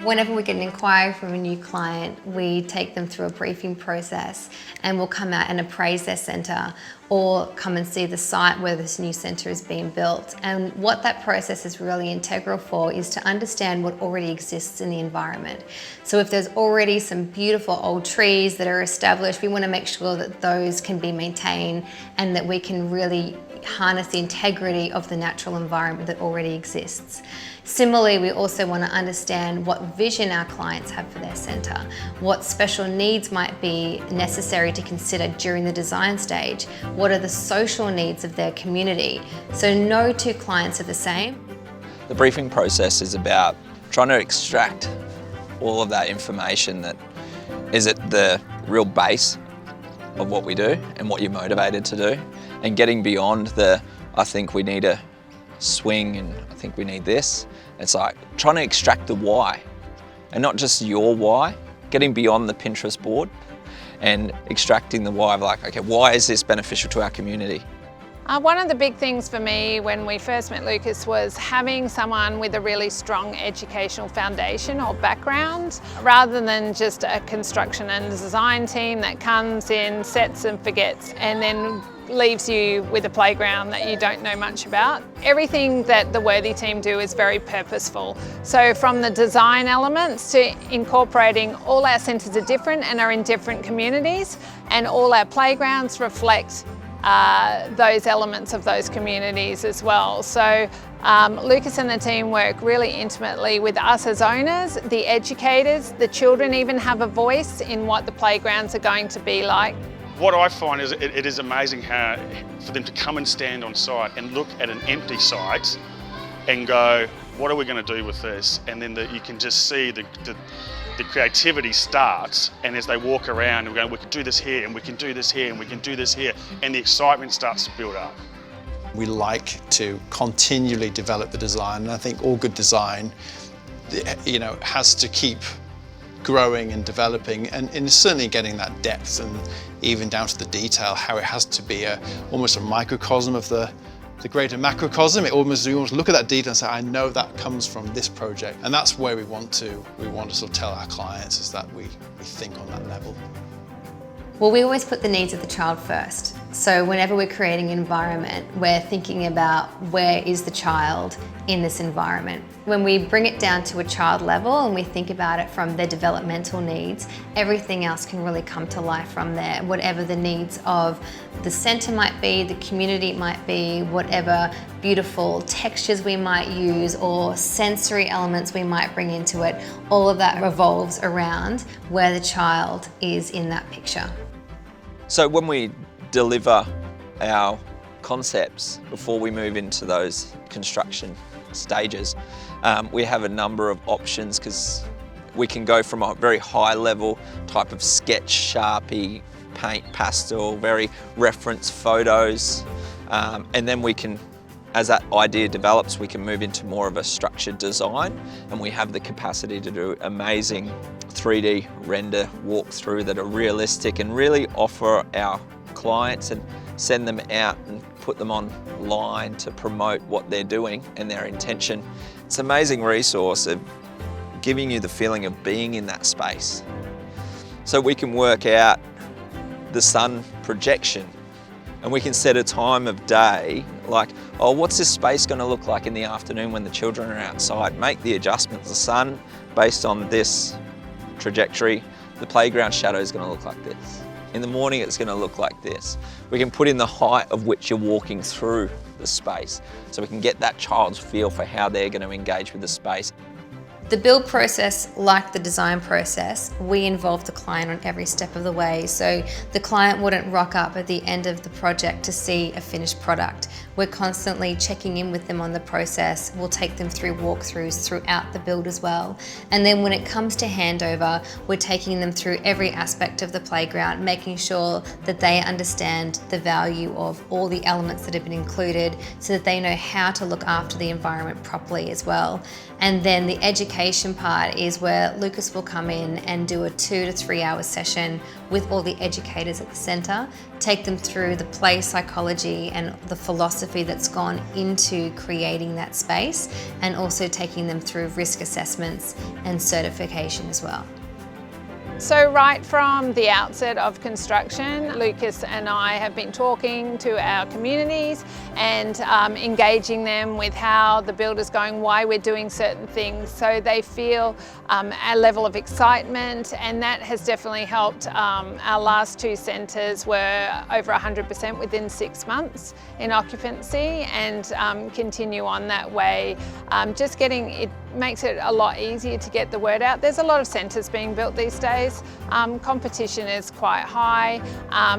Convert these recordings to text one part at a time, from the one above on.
Whenever we get an inquiry from a new client, we take them through a briefing process and we'll come out and appraise their centre or come and see the site where this new centre is being built. And what that process is really integral for is to understand what already exists in the environment. So if there's already some beautiful old trees that are established, we want to make sure that those can be maintained and that we can really harness the integrity of the natural environment that already exists. Similarly, we also want to understand what vision our clients have for their centre, what special needs might be necessary to consider during the design stage, what are the social needs of their community. So no two clients are the same. The briefing process is about trying to extract all of that information that is at the real base of what we do and what you're motivated to do, and getting beyond the, I think we need a swing and I think we need this. It's like trying to extract the why, and not just your why, getting beyond the Pinterest board and extracting the why of like, okay, why is this beneficial to our community? One of the big things for me when we first met Lucas was having someone with a really strong educational foundation or background, rather than just a construction and design team that comes in, sets and forgets, and then leaves you with a playground that you don't know much about. Everything that the Wearthy team do is very purposeful. So from the design elements to incorporating, all our centres are different and are in different communities, and all our playgrounds reflect those elements of those communities as well. So Lucas and the team work really intimately with us as owners, the educators, the children even have a voice in what the playgrounds are going to be like. What I find is it is amazing how for them to come and stand on site and look at an empty site and go, what are we going to do with this? And then you can just see the creativity starts, and as they walk around and we go, we can do this here and we can do this here and we can do this here, and the excitement starts to build up. We like to continually develop the design, and I think all good design, has to keep growing and developing, and certainly getting that depth and even down to the detail, how it has to be almost a microcosm of the greater macrocosm. You almost look at that detail and say, I know that comes from this project. And that's where we want to sort of tell our clients, is that we think on that level. Well, we always put the needs of the child first. So whenever we're creating an environment, we're thinking about where is the child in this environment. When we bring it down to a child level and we think about it from their developmental needs, everything else can really come to life from there. Whatever the needs of the centre might be, the community might be, whatever beautiful textures we might use or sensory elements we might bring into it, all of that revolves around where the child is in that picture. So when we deliver our concepts before we move into those construction stages, we have a number of options, because we can go from a very high level type of sketch, Sharpie, paint, pastel, very reference photos, and then we can, as that idea develops, we can move into more of a structured design, and we have the capacity to do amazing 3D render walkthrough that are realistic and really offer our clients and send them out and put them online to promote what they're doing and their intention. It's an amazing resource of giving you the feeling of being in that space. So we can work out the sun projection, and we can set a time of day, like, oh, what's this space going to look like in the afternoon when the children are outside? Make the adjustments. The sun, based on this trajectory, the playground shadow is going to look like this. In the morning, it's going to look like this. We can put in the height of which you're walking through the space, so we can get that child's feel for how they're going to engage with the space. The build process, like the design process, we involve the client on every step of the way. So the client wouldn't rock up at the end of the project to see a finished product. We're constantly checking in with them on the process. We'll take them through walkthroughs throughout the build as well. And then when it comes to handover, we're taking them through every aspect of the playground, making sure that they understand the value of all the elements that have been included, so that they know how to look after the environment properly as well. And then the education education part is where Lucas will come in and do a 2 to 3 hour session with all the educators at the centre, take them through the play psychology and the philosophy that's gone into creating that space, and also taking them through risk assessments and certification as well. So right from the outset of construction, Lucas and I have been talking to our communities and engaging them with how the build is going, why we're doing certain things, so they feel a level of excitement, and that has definitely helped. Our last 2 centres were over 100% within 6 months in occupancy, and continue on that way. Just getting it makes it a lot easier to get the word out. There's a lot of centres being built these days. Competition is quite high,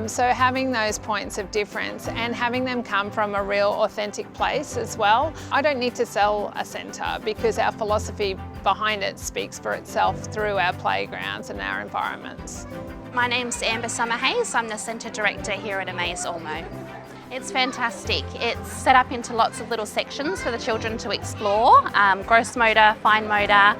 so having those points of difference and having them come from a real authentic place as well. I don't need to sell a centre because our philosophy behind it speaks for itself through our playgrounds and our environments. My name's Amber Summerhayes. I'm the Centre Director here at Amaze Ormo. It's fantastic. It's set up into lots of little sections for the children to explore. Gross motor, fine motor,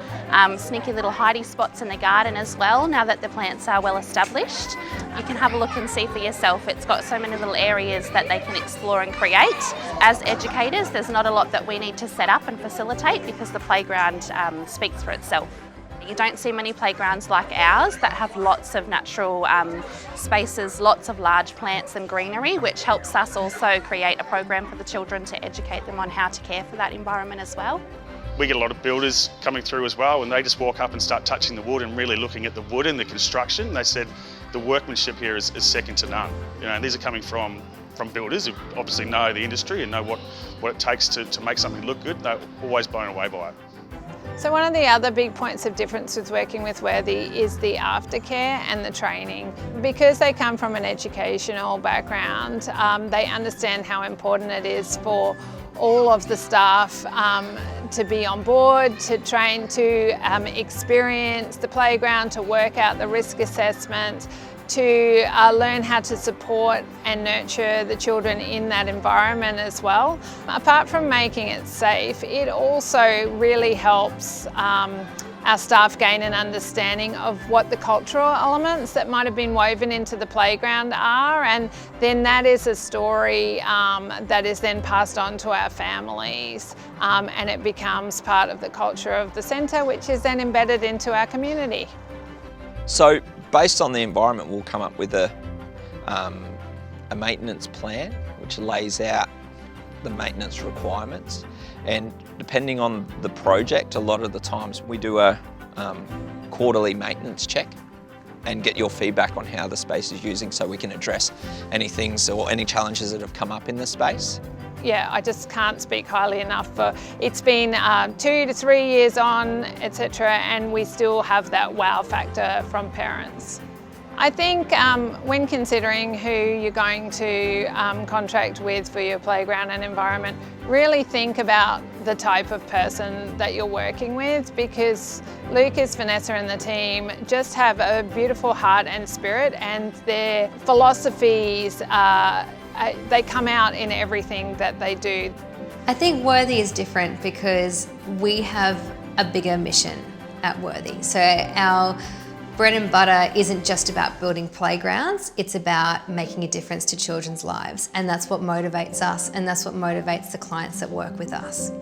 sneaky little hidey spots in the garden as well, now that the plants are well established. You can have a look and see for yourself. It's got so many little areas that they can explore and create. As educators, there's not a lot that we need to set up and facilitate because the playground speaks for itself. You don't see many playgrounds like ours that have lots of natural spaces, lots of large plants and greenery, which helps us also create a program for the children to educate them on how to care for that environment as well. We get a lot of builders coming through as well, and they just walk up and start touching the wood and really looking at the wood and the construction. They said the workmanship here is second to none. You know, and these are coming from builders who obviously know the industry and know what it takes to make something look good. They're always blown away by it. So one of the other big points of difference with working with Wearthy is the aftercare and the training. Because they come from an educational background, they understand how important it is for all of the staff to be on board, to train to experience the playground, to work out the risk assessment, to learn how to support and nurture the children in that environment as well. Apart from making it safe, it also really helps our staff gain an understanding of what the cultural elements that might have been woven into the playground are, and then that is a story that is then passed on to our families, and it becomes part of the culture of the centre, which is then embedded into our community. So based on the environment, we'll come up with a maintenance plan which lays out the maintenance requirements, and depending on the project, a lot of the times we do a quarterly maintenance check and get your feedback on how the space is using, so we can address any things or any challenges that have come up in the space. Yeah, I just can't speak highly enough for it's been 2 to 3 years on, etc., and we still have that wow factor from parents. I think when considering who you're going to contract with for your playground and environment, really think about the type of person that you're working with, because Lucas, Vanessa and the team just have a beautiful heart and spirit, and their philosophies they come out in everything that they do. I think Wearthy is different because we have a bigger mission at Wearthy. So our bread and butter isn't just about building playgrounds, it's about making a difference to children's lives. And that's what motivates us, and that's what motivates the clients that work with us.